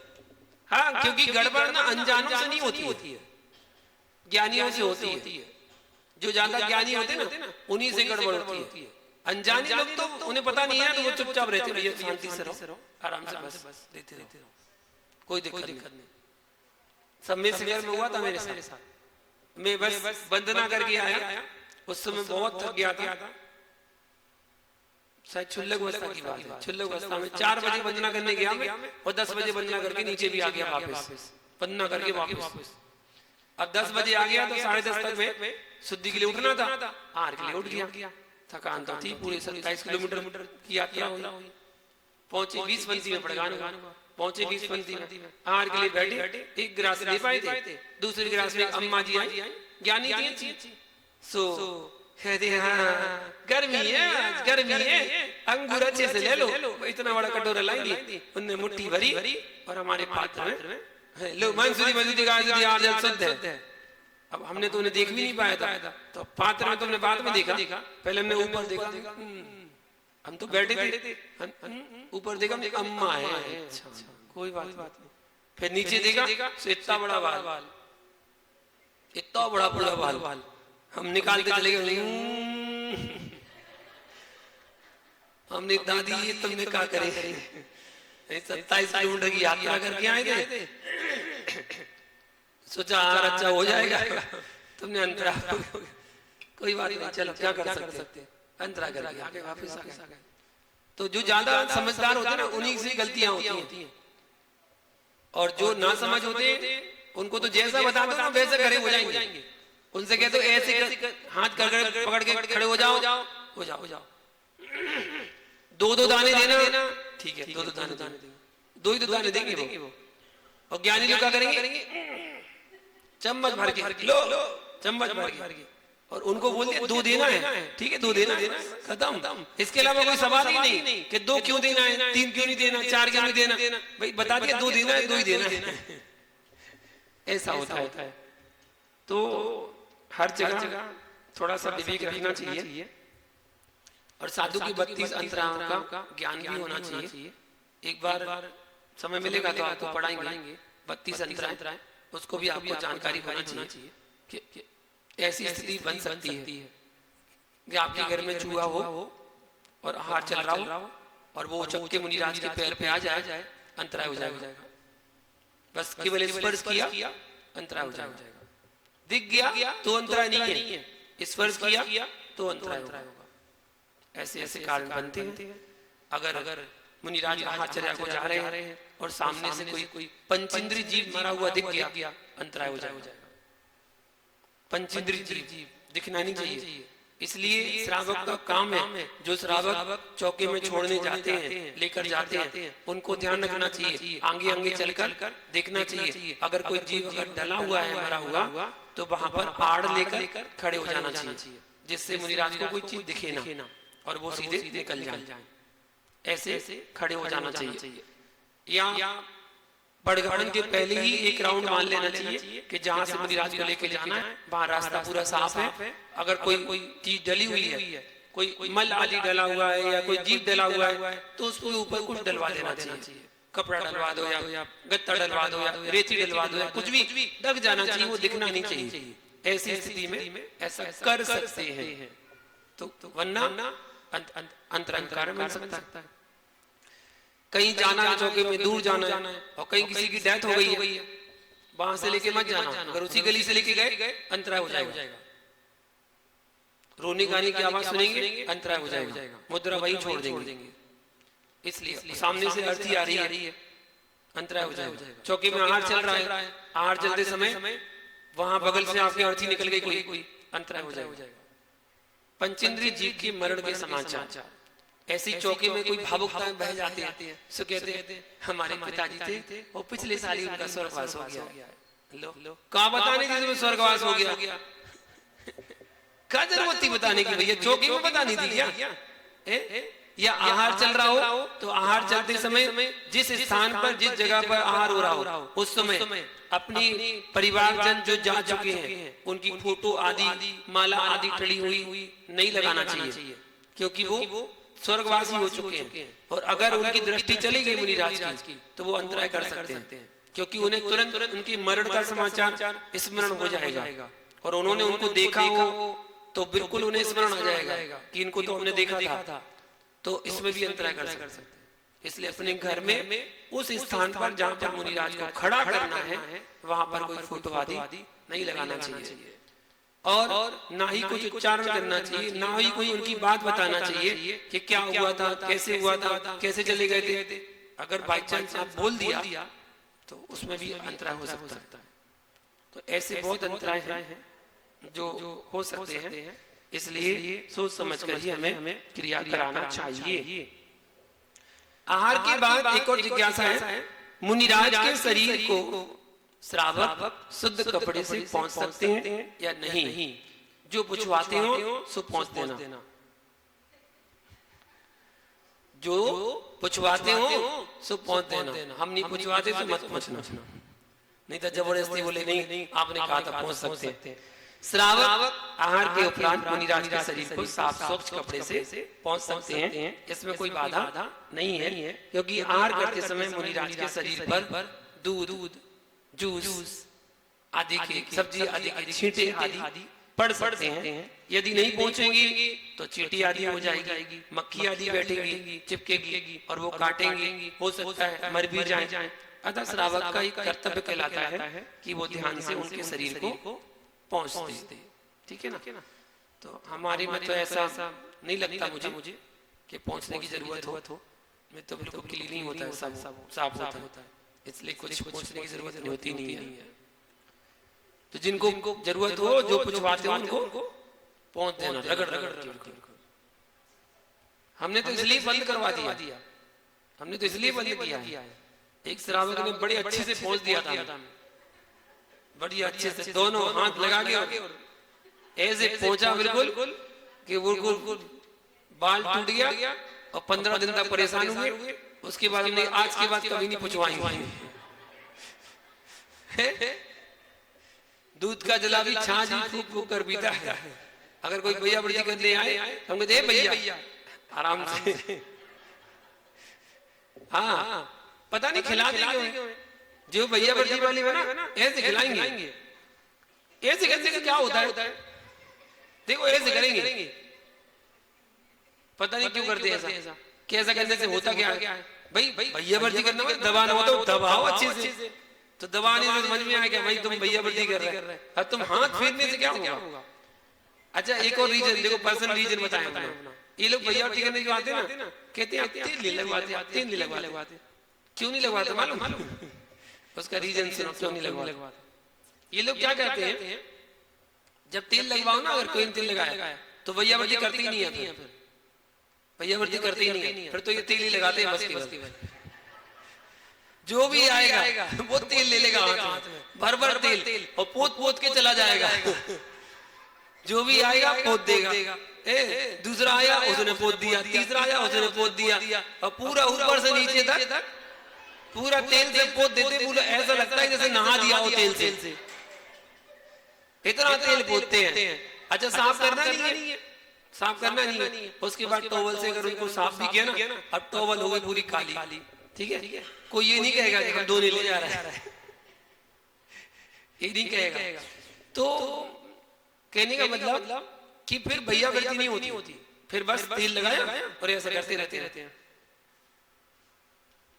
Speaker 3: हाँ, क्योंकि गड़बड़ ना अनजानों से नहीं होती है, ज्ञानियों से होती है। जो ज्यादा ज्ञानी होते ना उन्हीं से गड़बड़ होती है। अनजाने लोग तो उन्हें पता नहीं है तो वो चुपचाप रहते, भैया शांति से रहो, आराम से बस देते रहो, कोई दिक्कत नहीं। सब में शिविर में हुआ था मेरे साथ। मैं बस वंदना करके आया, उस समय बहुत थक गया था, शायद क्षुल्लक अवस्था की बात है। क्षुल्लक अवस्था में 4 बजे वंदना करने गया मैं, और 10 बजे वंदना करके नीचे भी आ गया वापस, वंदना करके वापस। अब 10 बजे आ गया तो 10:30 तक मैं शुद्धि के लिए उठना था, आहार के लिए उठ गया। थकान तो थी, पूरे 27 किलोमीटर की यात्रा हुई। पहुंचे 20 पंक्ति में पड़गान, पहुंचे 20 पंक्ति में, आहार के लिए बैठे, एक गिलास ले पाए थे, दूसरे गिलास में अम्मा जी आई, ज्ञानी थी। सो गर्मी है, अंगूर अच्छे से ले लो। इतना बड़ा कटोरा लाई दी, उनने मुट्ठी भरी और हमारे पात्र में लो मंसूरी मजूदी का शुद्ध है। अब हमने तो उन्हें देख भी नहीं पाया था, तो पात्र में तुमने बाद में देखा, पहले हमने ऊपर देखा, हम तो बैठे थे, ऊपर देखा अम्मा है, अच्छा कोई बात नहीं। फिर नीचे देखा इतना बड़ा बाल, इतना बड़ा बाल, हम निकालते चले गए। हमने दादी ये तुमने क्या करे, 27 किलोमीटर की यात्रा करके आए थे, सोचा अच्छा हो जाएगा, तुमने अंतरा कोई बात नहीं, चलो क्या कर सकते, अंतरा करके आगे वापस आ गए। तो जो ज्यादा समझदार होते हैं ना उन्हीं से गलतियां होती हैं, और जो ना समझ होते हैं उनको तो जैसा बता दो ना वैसे खड़े हो जाएंगे। उनसे कहते हो ऐसे हाथ कर पकड़ के खड़े हो जाओ। दो दाने देना, ठीक है, दो दाने देंगे, दो ही दो दाने देंगे वो। और ज्ञानी लोग क्या करेंगे, चम्मच भर के लो, चम्मच भर के, और उनको बोलते हैं दो देना है, ठीक है, दो देना है, खत्म। इसके अलावा कोई सवाल ही नहीं कि दो क्यों देना है, तीन क्यों नहीं देना, चार क्यों नहीं देना, भाई बता दिया दो देना है, दो ही देना है। ऐसा होता है। तो हर जगह थोड़ा सा विवेक रखना चाहिए, और साधु की 32 अंतराओं का ज्ञान भी होना चाहिए। एक बार समय मिलेगा तो आपको पढ़ाएंगे 32 अंतराएं, उसको भी आपको जानकारी होना चाहिए कि ऐसी स्थिति बन सकती है कि आपके घर में चूहा हो और आहार चल रहा हो और वो उचक के मुनिराज के पैर पे आ जाए, अंतराय हो जाएगा। बस केवल स्पर्श किया, अंतराय हो जाएगा। दिख गया तो अंतराय नहीं है, स्पर्श किया तो अंतराय होगा। ऐसे कारण बनते हैं। अगर मुनिराज आहारचर्या को जा रहे हैं और सामने से कोई पंचेंद्रिय जीव मरा हुआ दिख गया, अंतराय हो जाएगा। पंचेंद्रिय जीव दिखना नहीं चाहिए। इसलिए श्रावक का काम है, जो श्रावक चौके में छोड़ने जाते हैं, लेकर जाते हैं, उनको ध्यान रखना चाहिए, आगे आगे चलकर देखना चाहिए। अगर कोई जीव अगर डला हुआ है, मरा हुआ, तो वहां पर आड़ लेकर खड़े हो जाना चाहिए, जिससे मुनिराज को कोई चीज दिखे ना और वो सीधे निकल जाए। ऐसे खड़े हो जाना चाहिए। या बड़गाड़न के पहले ही एक राउंड मान लेना चाहिए कि जहां से मुनिराज को लेके जाना है वहां रास्ता पूरा साफ है। अगर कोई चीज डली हुई है, कोई मल आदि डला हुआ है या कोई जीव डला हुआ है, तो उसके ऊपर कुछ डलवा देना चाहिए। कपड़ा डलवा दो या गत्ता डलवा दो या रेती डलवा दो या कुछ भी ढक जाना चाहिए, वो दिखना नहीं चाहिए। ऐसी स्थिति में ऐसा कर सकते हैं, तो वरना अंतरंग कारण बन सकता है। कहीं जाना है, चौके में दूर जाना है और कहीं किसी की डेथ हो गई है, वहां से लेके मत जाना। अगर उसी गली से लेके गए, अंतराय हो जाएगा। रोने गाने की आवाज सुनेंगे, अंतराय हो जाएगा, मुद्रा वही छोड़ देंगे। इसलिए सामने से अर्थी आ रही है, अंतराय हो जाएगा। चौके में आहार चल रहा है, आहार चलते समय वहां बगल से आपकी अर्थी निकल गई कोई, अंतराय हो जाएगा। पंचेंद्रिय जीव के मरण के समाचार ऐसी चौके में कोई भावुकता में बह जाते हैं, सो कहते हैं हमारे पिताजी थे वो पिछले साल ही उनका स्वर्गवास हो गया। लो कहाँ बताने की स्वर्गवास हो गया, क्या जरूरत थी बताने की, भैया चौके में बता नहीं दी क्या? या आहार चल रहा हो तो आहार चलते समय जिस स्थान पर जिस जगह पर आहार हो रहा हो उस समय अपनी परिवारजन जो जा चुके हैं उनकी फोटो आदि माला आदि टड़ी हुई नहीं लगाना चाहिए, क्योंकि वो स्वर्गवासी हो चुके हैं। और अगर उनकी दृष्टि चली गई मुनिराज की तो वो अंतराय कर सकते हैं, क्योंकि उन्हें तुरंत उनकी मरण का समाचार स्मरण हो जाएगा। और उन्होंने उनको देखा हो तो बिल्कुल उन्हें स्मरण आ जाएगा कि इनको तो हमने देखा था, तो इसमें भी अंतराय कर सकते हैं। इसलिए अपने घर में उस स्थान पर जहाँ पर मुनिराज को खड़ा करना है वहां पर कोई फोटो आदि नहीं लगाना चाहिए, और ना ही कुछ उच्चारण करना चाहिए, ना ही कोई उनकी बात बताना चाहिए कि क्या हुआ था, कैसे हुआ था, कैसे चले गए थे। अगर बाई चांस आप बोल दिया तो उसमें भी अंतराय हो सकता है। तो ऐसे बहुत अंतराय हैं जो हो सकते हैं, इसलिए सोच समझ कर ही हमें क्रिया कराना चाहिए। आहार के बाद एक और जिज्ञासा है, मुनिराज के शरीर को श्रावक शुद्ध कपड़े से पहुंच सकते हैं या नहीं? जो पुछवाते हो सो पहुंच देना, जो पुछवाते हो सो पहुंच देना। हम नहीं पुछवाते तो मत पूछना, नहीं तो जबरदस्ती बोले नहीं आपने कहा था पहुंच सकते हैं। श्रावक आहार के उपरांत मुनिराज के शरीर को साफ स्वच्छ कपड़े से पहुंच सकते हैं, इसमें कोई बाधा नहीं है, क्योंकि आहार करते समय मुनिराज के शरीर पर दूध, जूस आदि के, सब्जी आदि के छींटे आदि पड़ सकते हैं। यदि नहीं पहुंचेंगे तो चींटी आदि हो जाएगी, मक्खी आदि बैठेगी, चिपकेगी और वो काटेंगी, हो सकता है मर भी जाए। अतः श्रावक का एक कर्तव्य कहलाता है कि वो ध्यान से उनके शरीर को पहुंचते। ठीक है ना? तो हमारे में तो ऐसा नहीं लगता मुझे कि पहुंचने की जरूरत हो में तो बिल्कुल क्लीनिंग होता है, सब साफ होता है, इसलिए कुछ पहुंचने की जरूरत नहीं होती नहीं है। तो जिनको जरूरत हो, जो पूछवाते हो उनको पहुंच देना, रगड़ रगड़ के। हमने तो इसलिए बंद करवा दिया, हमने तो इसलिए बंद किया है। एक श्रावक ने बड़े अच्छे से पहुंच दिया था, बड़ी अच्छे से दोनों हाथ लगा के ऐसे पहुंचा बिल्कुल कि बिल्कुल बाल टूट गया और 15 दिन तक परेशान हुए। उसके बाद हमने आज के बाद कभी नहीं पूछवाएंगे। दूध का जला भी छाछ ही फूक फूक कर पीता है। अगर कोई भैया बड़ी करने आए तो हम कहते हैं भैया आराम से, हाँ पता नहीं खिला देंगे। जो भैया वर्दी वाली है ना, ऐसे खिलाएंगे। ऐसे करने से क्या होता है, देखो ऐसे करेंगे, पता नहीं क्यों करते हैं ऐसा। कैसा करने से होता क्या है भाई, भैया वर्दी करना मतलब दबाना होता है, दबाओ अच्छे से। तो दबाने से समझ में आया भाई तुम भैया वर्दी कर रहे हैं, अब तुम हाथ फेरने से क्या होगा। अच्छा एक और रीजन देखो, पर्सनल रीजन बताया। ये लोग भैया वर्दी करने जो आते हैं ना, कहते हैं तेल नहीं लगवाते, तेल नहीं लगवाते। क्यों नहीं लगवाते मालूम? उसका रीजन सुनो क्यों नहीं लगवाते। ये लोग क्या कहते हैं, जब तेल लगवाओ ना, अगर कोई तेल लगाया तो भैया वर्दी करते ही नहीं है, फिर भैया वर्दी करते ही नहीं है, फिर तो ये तेल ही लगाते हैं बस। जो भी आएगा वो तेल ले लेगा हाथ में, भर भर तेल, और पोत पोत के चला जाएगा। जो भी आएगा पोत देगा। दूसरा आया उसने पोत दिया, तीसरा आया उसने पोत दिया, और पूरा ऊपर से नीचे तक पूरा तेल से पोत देते। पूरा ऐसा लगता है जैसे नहा दिया हो तेल से, इतना तेल पोतते हैं। अच्छा साफ करना नहीं है, साफ करना नहीं है। उसके बाद टॉवल से अगर उनको साफ भी किया ना, अब टॉवल हो गई पूरी काली, ठीक है। कोई ये नहीं कहेगा कि हम धोने ले जा रहे हैं, ये नहीं कहेगा। तो कहने का मतलब कि फिर भैया वर्दी नहीं होती, फिर बस तेल लगाया और ऐसा करते रहते हैं।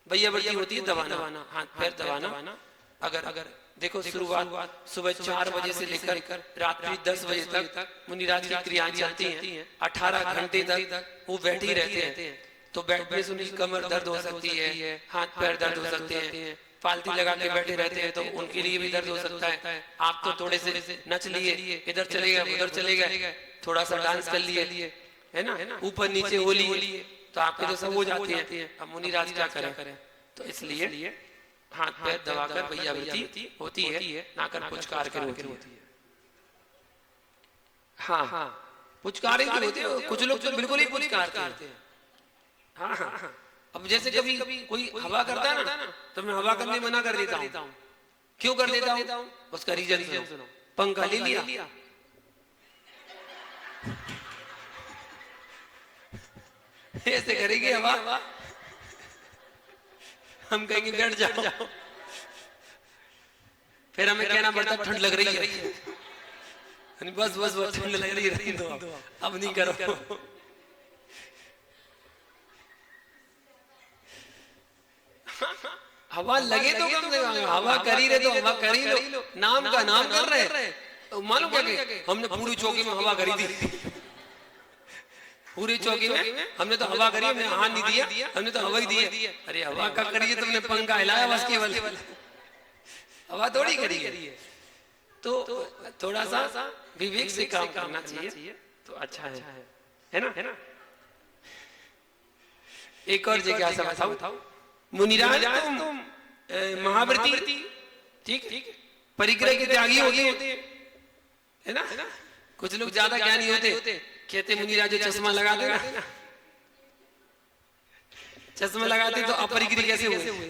Speaker 3: भैया वर्दी होती है दबाना, हाथ पैर दबाना। अगर देखो शुरुआत सुबह 4 बजे से लेकर रात्रि 10 बजे तक मुनिराज की क्रियाएं चलती हैं। 18 घंटे तक वो बैठे ही रहते हैं। तो बैठने से उनकी कमर दर्द हो सकती है, हाथ पैर दर्द हो सकते हैं। फालतू लगा के बैठे रहते हैं तो उनके लिए भी दर्द हो सकता है। आप तो थोड़े से नच लिए, इधर चले गए उधर चले गए, थोड़ा सा डांस कर लिए, है ना, ऊपर नीचे हो लिए, तो आपके तो सब हो जाते हैं। अब मुनिराज क्या करें, तो इसलिए हाथ पैर दबाकर भैया वर्दी होती है, ना कर पुचकार के होती है। हाँ पुचकार ही होती है। कुछ लोग तो बिल्कुल ही पुचकारते हैं। हाँ अब जैसे कभी कोई हवा करता है ना, तो मैं हवा करने मना कर देता हूँ। क्यों कर देता हूँ, उसका रीजन सुनो। पंखा ले लिया, ऐसे करेगी हवा, हम कहेंगे बैठ जाओ, फिर हमें कहना पड़ता ठंड लग रही है। बस ठंड लग रही है, अब नहीं करो। हवा लगे तो कम से कम, हवा करी रहे तो हवा करी लो, नाम का नाम कर रहे। तो मालूम क्या हमने पूरी चौकी में हवा करी थी, पूरी चौकी में हमने तो हवा करी, हमने हाथ नहीं दिया, हमने तो हवा ही दी है। अरे हवा का करिए, तुमने पंखा हिलाया बस केवल, हवा थोड़ी करी है। तो थोड़ा सा विवेक से काम करना चाहिए, तो अच्छा है ना। एक और जिज्ञासा बताओ, मुनिराज तुम महाव्रती, ठीक, परिग्रह के त्यागी होते हैं, है ना। कुछ लोग ज्यादा ज्ञानी होते, कहते मुनिराज चश्मा लगाते ना, चश्मा लगाते तो अपरिग्रह कैसे हुए?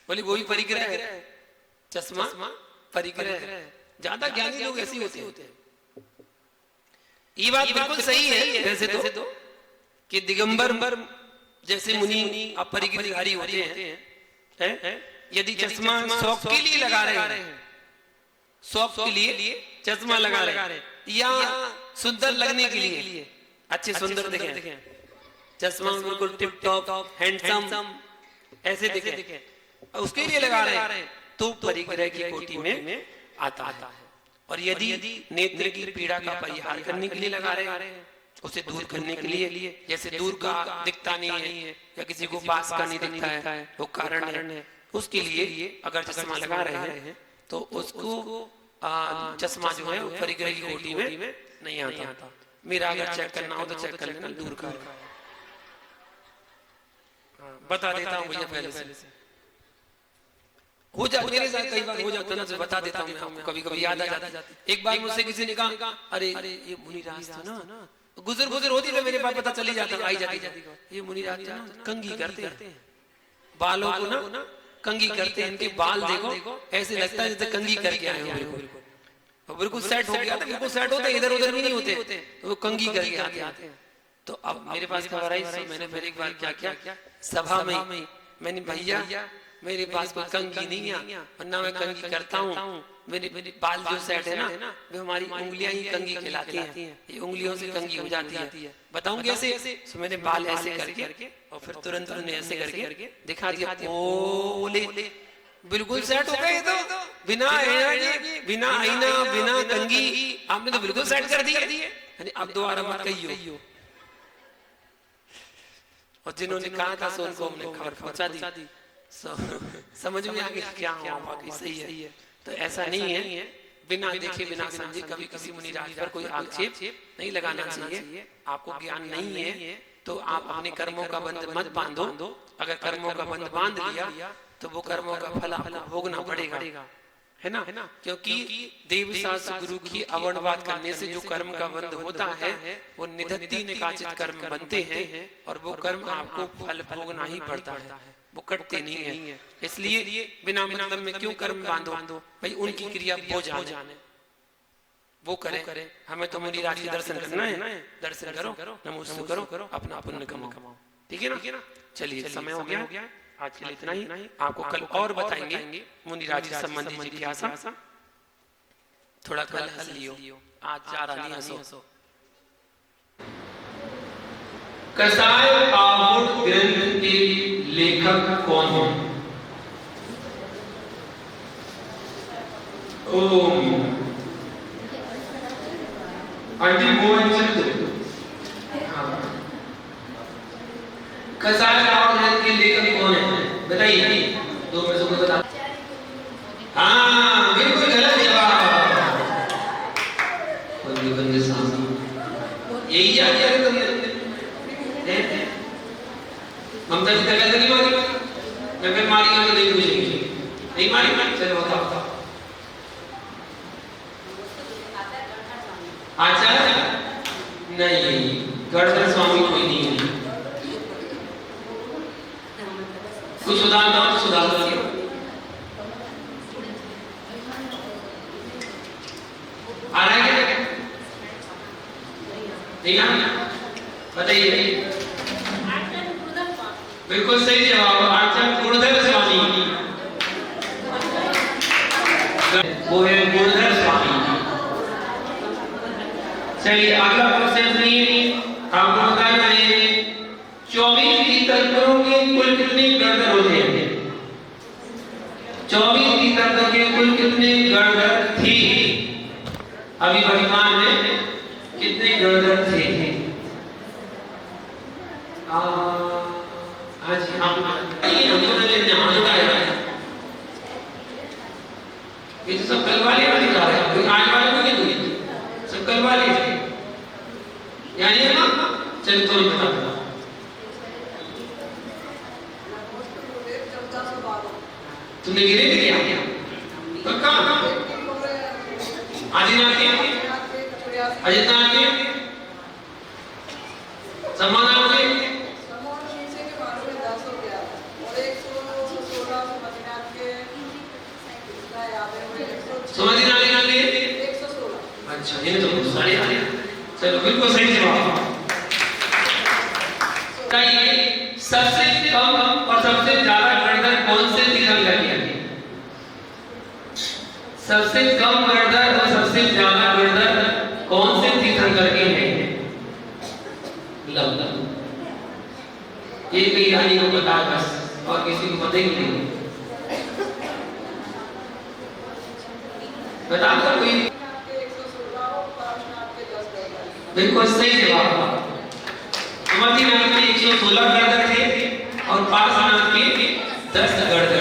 Speaker 3: बोले वही परिग्रह है, चश्मा परिग्रह है। ज्यादा ज्ञानी लोग ऐसे होते हैं। ये बात बिल्कुल सही है वैसे तो, कि दिगंबर जैसे मुनि अपरिग्रहधारी होते हैं। यदि चश्मा शौक के लिए लगा रहे हैं, शौक के लिए चश्मा लगा रहे हैं, या सुंदर लगने के लिए, अच्छे सुंदर दिखें, चश्मा बिल्कुल टिप टॉप हैंडसम ऐसे दिखे, उसके लिए लगा रहे हैं, तो परिग्रह की कोटि में आता है। और यदि नेत्र की पीड़ा का परिहार करने के लिए लगा रहे हैं, उसे दूर करने के लिए, जैसे दूर का दिखता नहीं है या किसी को पास का नहीं दिखता है, वो कारण है। उसके लिए अगर चश्मा लगा रहे हैं तो उसको चश्मा जो है परिग्रह की कोटि में नहीं आता। मेरा अगर चेक करना हो तो चेक कर लेना दूर का। बता देता हूँ भैया पहले से हो जाता, मेरे साथ कई बार हो जाता ना, तो बता देता हूँ आपको, कभी कभी याद आ जाता। एक बार मुझसे किसी ने कहा अरे ये मुनिराज था ना, गुजर होती तो मेरे पास पता चली जाता, आई जाती ये मुनिराज था ना, कंघी करते हैं बालों को ना, कंघी करते हैं, इनके बाल देखो ऐसे लगता है जैसे कंघी करके आए हो, बिल्कुल सेट हो गया था, बिल्कुल सेट होते, इधर उधर भी नहीं होते, तो वो कंघी करके आते हैं। तो अब मेरे पास खबर आई, तो मैंने फिर एक बार क्या किया, सभा में मैंने भैया मेरे पास कोई कंघी नहीं है, वरना मैं कंघी करता हूँ, मेरे बाल जो सेट है ना, वो हमारी उंगलियां ही कंघी कहलाती हैं, ये उंगलियों से कंघी हो जाती है। बताऊं कैसे? तो मैंने बाल ऐसे करके और फिर तुरंत उन्हें ऐसे करके दिखा दिया, ओले बिल्कुल सेट हो गए। तो बिना आईना बिना कंघी आपने तो बिल्कुल सेट कर दिए, अब दोबारा मत कहियो। और जिन्होंने कहा था सो उनको हमने खबर पहुंचा दी, समझ में आ गया क्या हुआ, बाकी सही है। तो ऐसा नहीं है बिना देखे बिना समझे कभी किसी मुनिराज पर कोई आक्षेप नहीं लगाना चाहिए। आपको ज्ञान नहीं है तो आप अपने कर्मों का बंध मत बांधो। अगर कर्मों का बंध बांध लिया तो वो कर्मों का फल आपको भोगना पड़ेगा, है ना। क्योंकि देव शास्त्र गुरु की अवर्णवाद करने से जो कर्म का बंध होता है वो निधत्ति निकाचित कर्म बनते हैं, और वो कर्म आपको फल भोगना ही पड़ता है, वो कटते नहीं है। इसलिए बिना मतलब में क्यों कर्म बांधो भाई, उनकी क्रिया वो जाने, वो करे। हमें तो मुनिराज के दर्शन करना है, दर्शन करो, नमस्ते करो, अपना पुण्य कमाओ, ठीक है ना। चलिए समय हो गया, आज के लिए इतना ही। आपको कल और बताएंगे मुनिराज से संबंधित जिज्ञासा। थोड़ा कल हंस लियो, आज ज्यादा नहीं हंसो। कसाय आहुड़ ग्रंथ के लेखक कौन है? ओम आंटी मोहन चंद्र। कसाय आहुड़ ग्रंथ के लेखक कौन है बताइए, दो में से कोई बता। हाँ बिल्कुल गलत जवाब, यही याद किया तुमने। ममता जी तक नहीं मारी, मैं फिर मारी तो नहीं पूछेंगे, नहीं मारी चलो बताओ। आचार्य नहीं, गणधर स्वामी कोई नहीं है। कुछ सुधार दो, सुधार करिए। आ रहा है क्या? नहीं आ रहा, बताइए। बिल्कुल सही जवाब, आचार्य गुरुधर स्वामी, वो है गुरुधर स्वामी। चलिए अगला क्वेश्चन सुनिए, आपको बताना है 24 तीर्थंकरों के कुल कितने गणधर होते हैं? 24 तीर्थंकर के कुल कितने गणधर थे? अभी वर्तमान में कितने गणधर थे? आज ये तो सब कल वाले दिखा रहे हैं, आज वाले को नहीं हुई, सब कल वाले यानी ना। चलिए तो बता दो, तुमने गिरे थे क्या? पक्का आदिनाथ के, अजितनाथ के, समानाथ के, समझना के, अच्छा ये तो सारे आ गए। चलो बिल्कुल सही जवाब। सबसे कम और सबसे ज्यादा गणधर कौन से तीर्थंकर के? सबसे कम गणधर और सबसे ज्यादा गणधर कौन से तीर्थंकर के हैं? ये कई रानी को पता है बस, और किसी को पता ही नहीं। बता दो कोई। बिल्कुल सही जवाब। अमरनाथ में 116 गढ़ थे और पार्श्वनाथ के 10 गढ़ थे।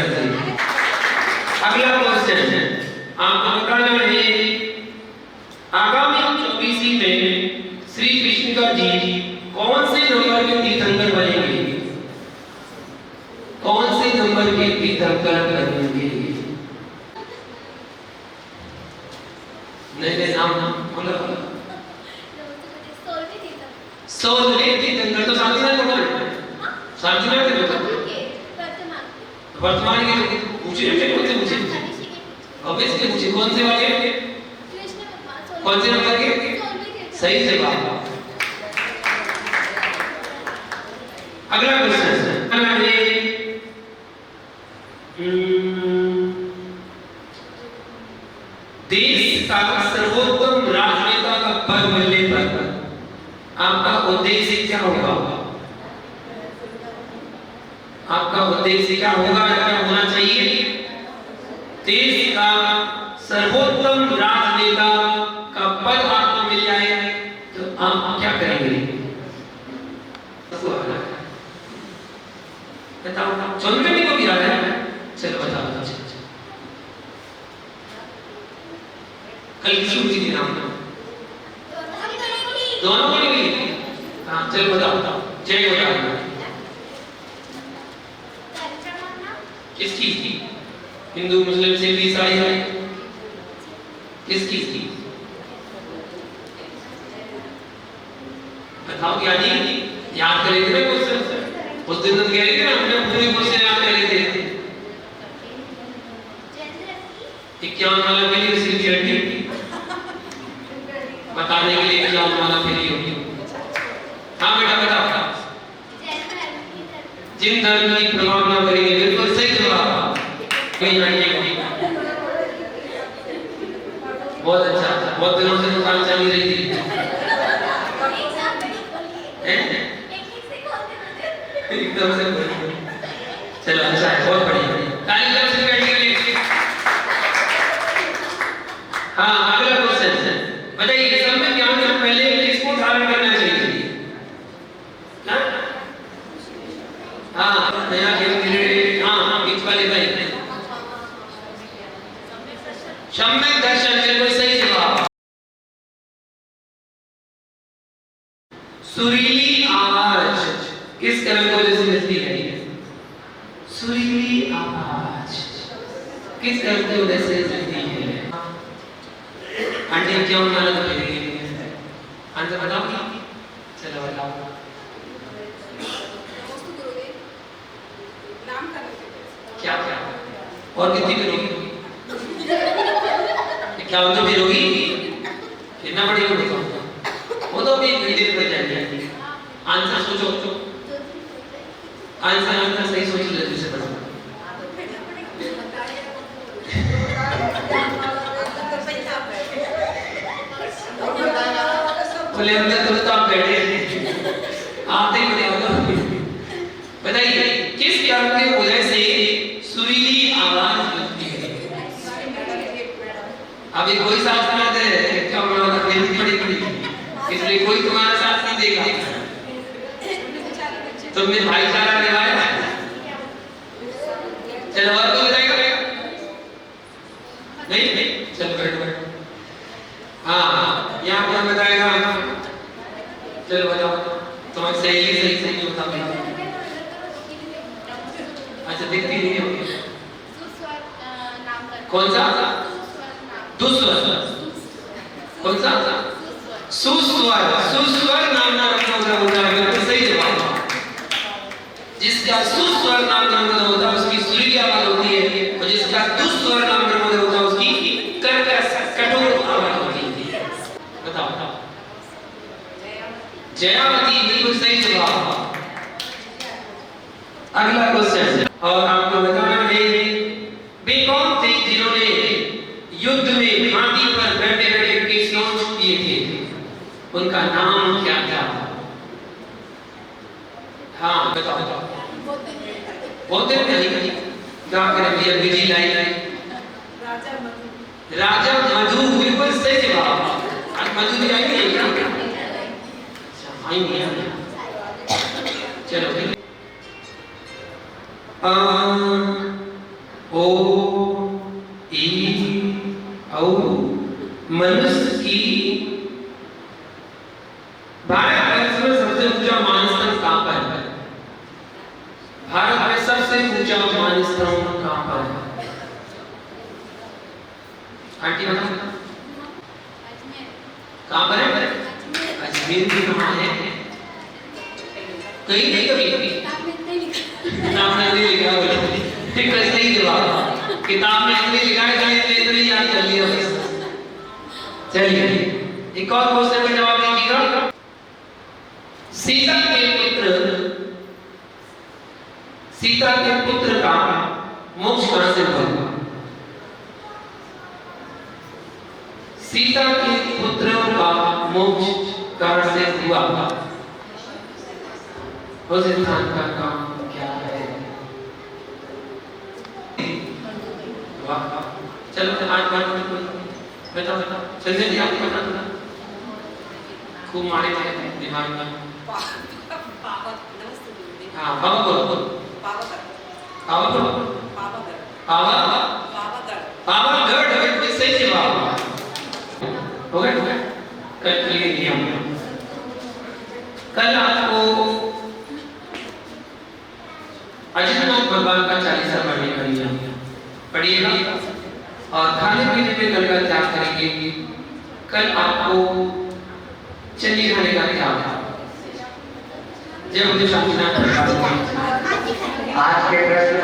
Speaker 3: अगला क्वेश्चन है, आपको बताना है आगामी 24वीं में श्री कृष्ण का जी कौन से नंबर के तीर्थंकर बनेंगे? कौन से नंबर के तीर्थंकर बनेंगे? नहीं नाम बोलो। 16वें तीर्थंकर तो शांतिनाथ भगवान है। शांतिनाथ है वर्तमान के पूछे कौन से पूछे? ऑब्वियसली पूछे कौन से वाले? कौन से नंबर के? सही जवाब। अगला क्वेश्चन है देश का सर्वोत्तम राजनेता का पद मिलने पर आपका उद्देश्य क्या होगा? आपका उद्देश्य क्या होगा या क्या होना चाहिए? देश का सर्वोत्तम राजनेता का पद आपको मिल जाए तो आप क्या करेंगे? बताओ। चंद्रनी को भी आ रहा है, चलो बताओ। कल किसी को भी नाम दोनों को नहीं। हाँ चलो बताओ। जय हो जाओ। किस चीज की? हिंदू मुस्लिम सिख ईसाई किस चीज की? बताओ। क्या जी याद करे थे ना क्वेश्चन? उस दिन तो कह रहे थे ना हमने पूरी क्वेश्चन याद करे थे। 51 वाला के लिए सिर्फ चैटिंग बताने के लिए 51 वाला के लिए होगी। हाँ बेटा बताओ। जिन धर्म की प्रमाणना करेंगे। बिल्कुल सही जवाब। बहुत अच्छा। बहुत दिनों से दुकान चल रही थी। एकदम से चलो अच्छा है, बहुत बढ़िया। हाँ अगला क्वेश्चन बताइए, सब में ज्ञान से पहले किसको धारण करना चाहिए? हाँ नया गेम क्रिएट। हाँ बीच वाले भाई सम्यक दर्शन। बिल्कुल सही जवाब। सुरीली आवाज किस कर्म को जैसे मिलती है? सुरीली आवाज किस कर्म की वजह से मिलती है? आंटी क्या होना है? आंसर बताओ। चलो बताओ। क्या क्या और कितनी करोगी? क्या उनको भी रोगी? कितना बड़ी होगी? वो तो भी धीरे कर जाएगी। आंसर सोचो। आंसर सही सोच ले दूसरे पर। बोले अंदर तो आप बैठे आते ही बताइए किस कर्म की वजह से सुरीली आवाज बनती है? अभी कोई साथ ना दे क्या बड़ी इसलिए कोई तुम्हारा साथ नहीं देगा। तुमने भाईचारा निभाया। चलो और कोई बताएगा? नहीं चलो बैठो। हाँ यहाँ कौन बताएगा? चलो बताओ। तुम्हारी सही होता है। अच्छा दिखती नहीं है। कौन सा? दुस्वर। कौन सा? सुस्वर। सुस्वर नाम ना रखना होता है। बिल्कुल सही जवाब। जिसका सुस्वर नाम नर्मदा होता है उसकी सुरीली आवाज होती है, और जिसका दुस्वर नाम नर्मदा होता है उसकी कर्कश कठोर आवाज होती है। बताओ। जयावती। बिल्कुल सही जवाब। अगला क्वेश्चन और आपको बताना है वे कौन थे जिन्होंने युद्ध में हाथी पर बैठे बैठे केस लॉन्च किए थे? उनका नाम क्या था? हाँ बताओ। बहुत नहीं क्या करें भैया? Busy line. राजा मधु। बिल्कुल सही जवाब। आज मधु जी आएंगे आई नहीं है। चलो ठीक। आ ओ ई औ मनुष्य की भारत में सबसे ऊंचा मानस्थान कहाँ पर है? भारत में सबसे ऊंचा मानस्थान कहाँ पर है? आंटी बताओ कहाँ पर है? अजमेर भी कहाँ है? कहीं नहीं कभी किताब में नहीं लिखा हुआ ठीक है, सही जवाब। किताब में नहीं लिखा है, कहीं तो नहीं याद कर लिया बस। चलिए एक और क्वेश्चन का जवाब दीजिएगा। सीता के पुत्र का मोक्ष कहां से हुआ? सीता के पुत्र का मोक्ष कहां से हुआ? उस इंसान का काम क्या है? वाह, चलो आज बात बताओ संजय जी आप बता दो। खूब मारे थे दिमाग में। हाँ बाबा बोलो पावागढ़ सही जवाब। हो गया कल ये नियम। कल आपको अजन्मोक्ष भगवान का 40वां पढ़ने का नियम पढ़िएगा और खाने पीने पे कल का त्याग करेंगे। कल आपको चने खाने का त्याग है। जब मुझे शांतिनाथ आज के प्रश्न